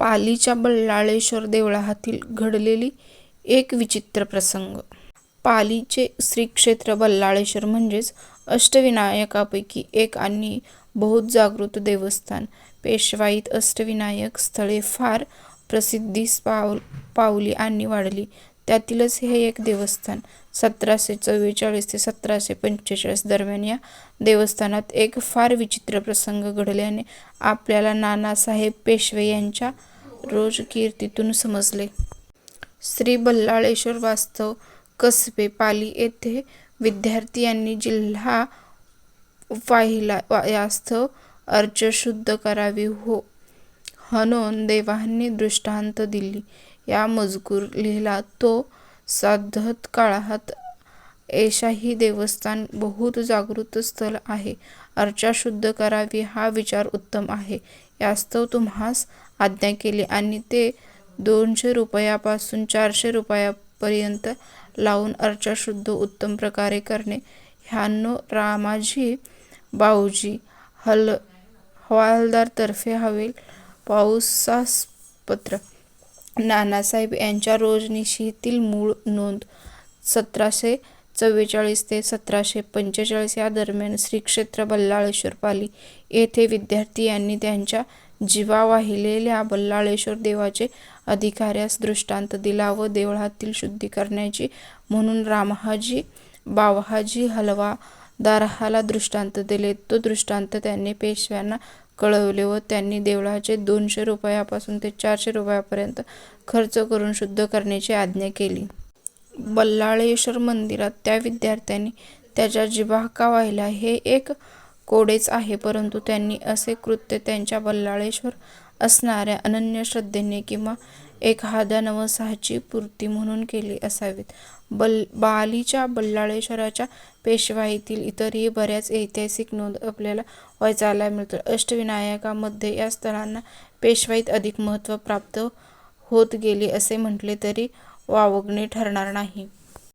पालीच्या बल्लाळेश्वर देवळातील घडलेली एक विचित्र प्रसंग. पालीचे श्रीक्षेत्र बल्लाळेश्वर म्हणजेच अष्टविनायकापैकी एक आणि बहुत जागृत देवस्थान. पेशवाईत अष्टविनायक स्थळे फार प्रसिद्धीस पावली आणि वाढली. त्यातीलच हे एक देवस्थान. 1744 ते 1745 दरम्यान या देवस्थानात एक फार विचित्र प्रसंग घडल्याने आपल्याला नानासाहेब पेशवे यांच्या रोजकीर्तीतून समजले. श्री बल्लाळेश्वर वास्तव कसबे पाली येथे विद्यार्थी यांनी जिल्हा पाहिला यास्तव अर्च शुद्ध करावी हणून देवांनी दृष्टांत दिली. या मजकूर लिहिला तो साधत काळात ऐशाही देवस्थान बहुत जागृत स्थल आहे. अर्चा शुद्ध करावी हा विचार उत्तम आहे. यास्तव तुम्हास आज्ञा केली आणि ते 200 रुपयापासून 400 रुपयापर्यंत लावून अर्चा शुद्ध उत्तम प्रकारे करणे. ह्यानो रामाजी बाऊजी हवालदार तर्फे हवेल पाऊसासपत्र. नानासाहेब यांच्या रोजनिशीतील मूळ नोंद. 1744 ते 1745 या दरम्यान श्रीक्षेत्र बल्लाळेश्वर पाली येथे विद्यार्थी यांनी त्यांच्या जीवा वाहिलेल्या बल्लाळेश्वर देवाचे अधिकाऱ्यास दृष्टांत दिला व देवळातील शुद्धी करण्याची म्हणून रामहाजी बावहाजी हवालदाराला दृष्टांत दिले. तो दृष्टांत त्यांनी पेशव्यांना कळवले व त्यांनी देवळाचे 200 रुपयापासून ते 400 रुपयापर्यंत खर्च करून शुद्ध करण्याची आज्ञा केली. बल्लाळेश्वर मंदिरात त्या विद्यार्थ्यांनी त्याच्या जिभा का वाहिल्या हे एक कोडेच आहे, परंतु त्यांनी असे कृत्य त्यांच्या बल्लाळेश्वर असणाऱ्या अनन्य श्रद्धेने किंवा एखाद्या नवसाची पूर्ती म्हणून केले असावेत. पालीच्या बल्लाळेश्वराच्या पेशवाईतील इतरही बऱ्याच ऐतिहासिक नोंद आपल्याला वाचायला मिळतात. अष्टविनायकांमध्ये या स्थळांना पेशवाईत अधिक महत्त्व प्राप्त होत गेले असे म्हटले तरी वावगणे ठरणार नाही.